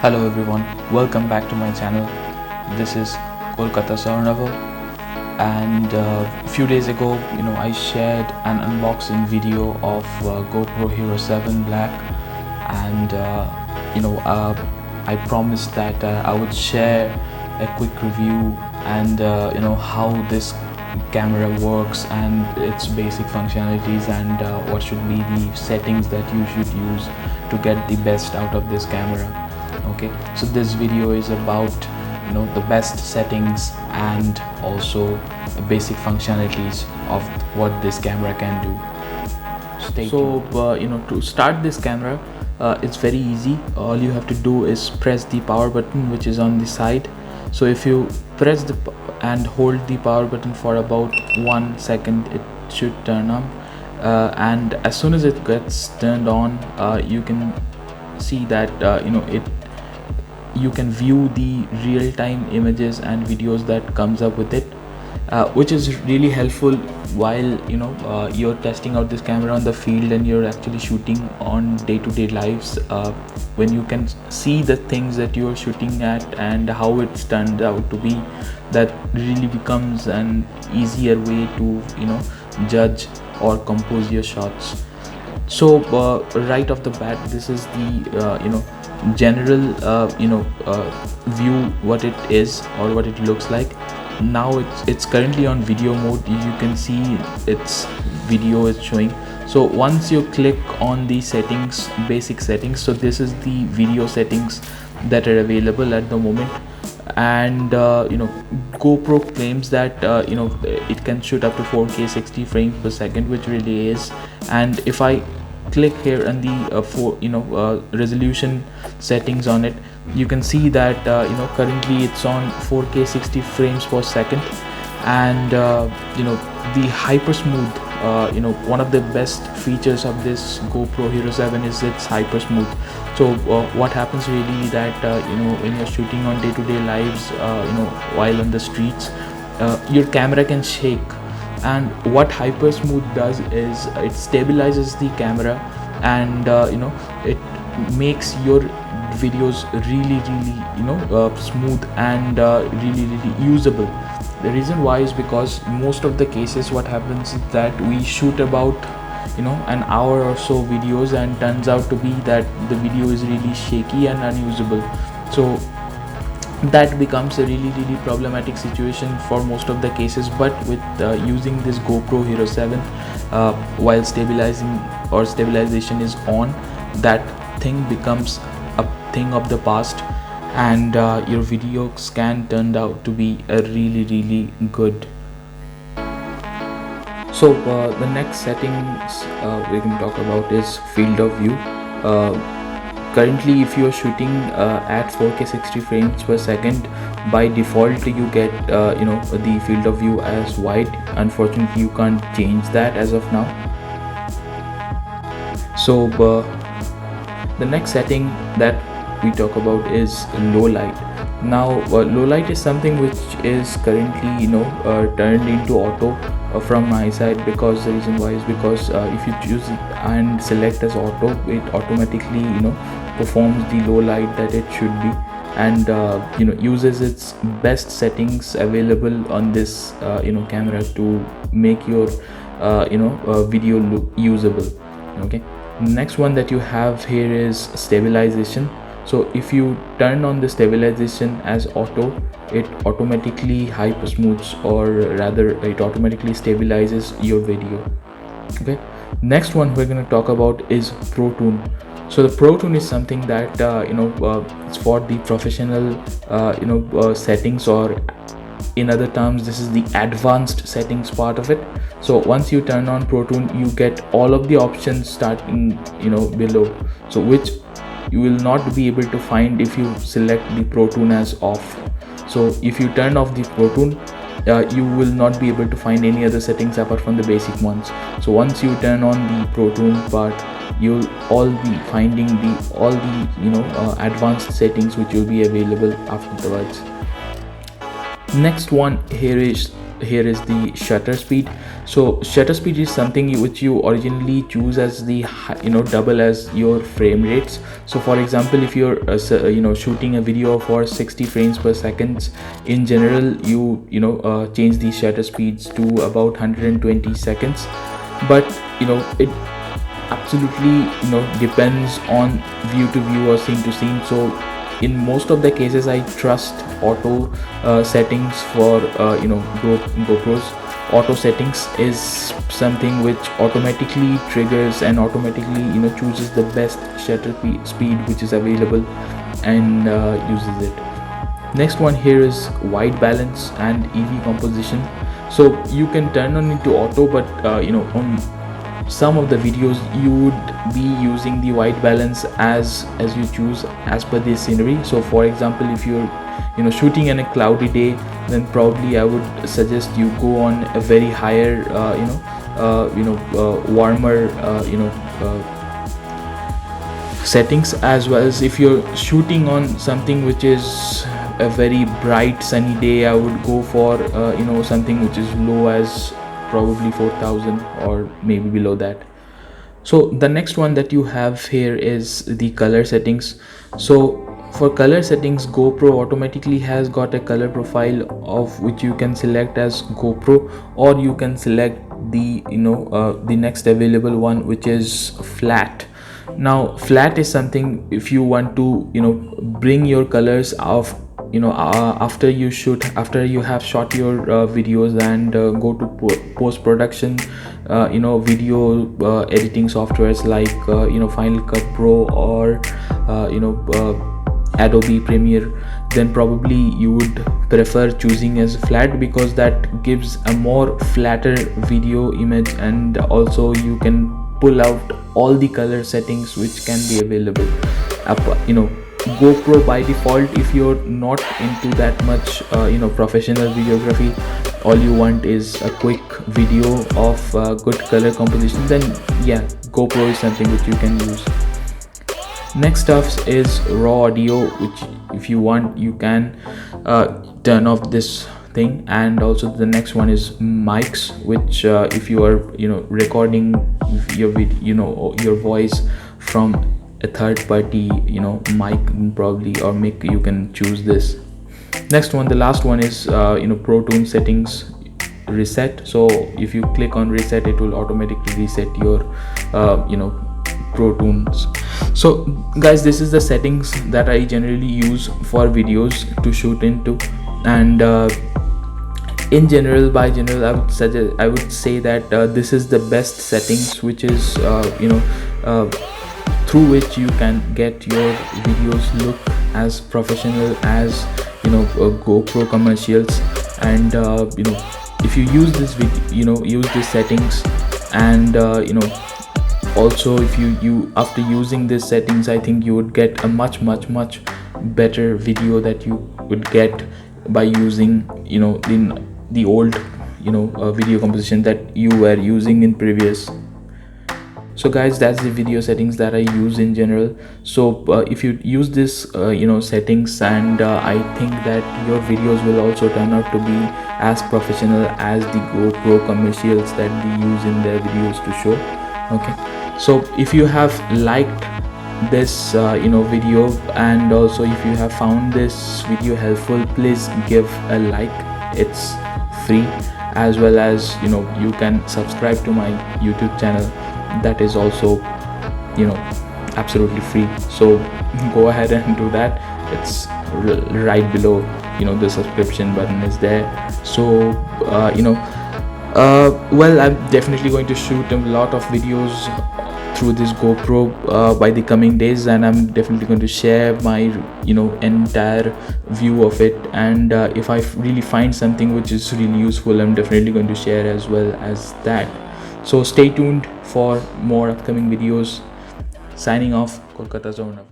Hello everyone, welcome back to my channel. This is Kolkata Sarnaval, and a few days ago, I shared an unboxing video of GoPro Hero 7 Black, and I promised that I would share a quick review and how this camera works and its basic functionalities, and what should be the settings that you should use to get the best out of this camera. Okay, so this video is about the best settings and also the basic functionalities of what this camera can do. Stay tuned. To start this camera, it's very easy. All you have to do is press the power button, which is on the side. So if you press and hold the power button for about 1 second, it should turn on, and as soon as it gets turned on, you can see that you can view the real-time images and videos that comes up with it, which is really helpful while you're testing out this camera on the field and you're actually shooting on day-to-day lives, when you can see the things that you're shooting at and how it's turned out to be. That really becomes an easier way to judge or compose your shots. So right off the bat, this is the general view, what it is or what it looks like. Now it's currently on video mode. You can see its video is showing. So once you click on the settings, basic settings, so this is the video settings that are available at the moment, and GoPro claims that it can shoot up to 4K 60 frames per second, which really is. And if I click here on the resolution settings on it, you can see that currently it's on 4K 60 frames per second, and the Hypersmooth, one of the best features of this GoPro Hero 7 is its Hypersmooth. So what happens really that when you're shooting on day-to-day lives, while on the streets, your camera can shake, and what Hypersmooth does is it stabilizes the camera, and it makes your videos really smooth and really usable. The reason why is because most of the cases what happens is that we shoot about an hour or so videos, and turns out to be that the video is really shaky and unusable. So that becomes a really problematic situation for most of the cases. But with using this GoPro Hero 7, while stabilization is on, that thing becomes a thing of the past, and your videos can turn out to be a really good. So the next settings we can talk about is field of view. Currently, if you are shooting at 4K 60 frames per second, by default you get the field of view as wide. Unfortunately, you can't change that as of now. So the next setting that we talk about is low light. Now low light is something which is currently turned into auto from my side, because the reason why is because if you choose it and select as auto, it automatically performs the low light that it should be, and uses its best settings available on this camera to make your video look usable. Okay, next one that you have here is stabilization. So if you turn on the stabilization as auto, it automatically hypersmooths, or rather it automatically stabilizes your video. Okay, next one we're going to talk about is Pro Tune. So the Pro Tune is something that it's for the professional settings, or in other terms, this is the advanced settings part of it. So once you turn on Pro Tune, you get all of the options starting below, so which you will not be able to find if you select the Pro Tune as off. So if you turn off the Pro Tune, you will not be able to find any other settings apart from the basic ones. So once you turn on the Pro Tune part, you'll all be finding all the advanced settings which will be available afterwards. Next one here is here is the shutter speed. So shutter speed is something which you originally choose as the double as your frame rates. So for example, if you're shooting a video for 60 frames per second, in general you change the shutter speeds to about 120 seconds. But it absolutely depends on view to view or scene to scene. So in most of the cases I trust auto settings for GoPros. Auto settings is something which automatically triggers and automatically chooses the best shutter speed which is available and uses it. Next one here is white balance and EV composition. So you can turn on into auto, but on some of the videos you would be using the white balance as you choose as per the scenery. So for example, if you're shooting in a cloudy day, then probably I would suggest you go on a very higher warmer settings, as well as if you're shooting on something which is a very bright sunny day, I would go for something which is low as probably 4000 or maybe below that. So the next one that you have here is the color settings. So for color settings, GoPro automatically has got a color profile of which you can select as GoPro, or you can select the the next available one, which is flat. Now flat is something if you want to bring your colors of after you have shot your videos and go to post production, video editing softwares like Final Cut Pro or Adobe Premiere, then probably you would prefer choosing as flat, because that gives a more flatter video image, and also you can pull out all the color settings which can be available. GoPro by default, if you're not into that much professional videography, all you want is a quick video of good color composition, then yeah, GoPro is something which you can use. Next up is raw audio, which if you want you can turn off this thing. And also the next one is mics, which if you are recording your video, your voice from a third party mic, probably, or mic, you can choose this. Next one, the last one is Pro Tune settings reset. So if you click on reset, it will automatically reset your Pro Tunes. So guys, this is the settings that I generally use for videos to shoot into, and in general, I would say that this is the best settings, which is through which you can get your videos look as professional as GoPro commercials. And if you use this use these settings, and also if you after using these settings, I think you would get a much better video that you would get by using the old video composition that you were using in previous. So guys, that's the video settings that I use in general. So if you use this settings, and I think that your videos will also turn out to be as professional as the GoPro commercials that they use in their videos to show. Okay, so if you have liked this video, and also if you have found this video helpful, please give a like. It's free, as well as you can subscribe to my YouTube channel, that is also absolutely free. So go ahead and do that. It's right below the subscription button is there. So well, I'm definitely going to shoot a lot of videos through this GoPro by the coming days, and I'm definitely going to share my entire view of it. And if I really find something which is really useful, I'm definitely going to share as well as that. So stay tuned for more upcoming videos. Signing off, Kolkata Zone.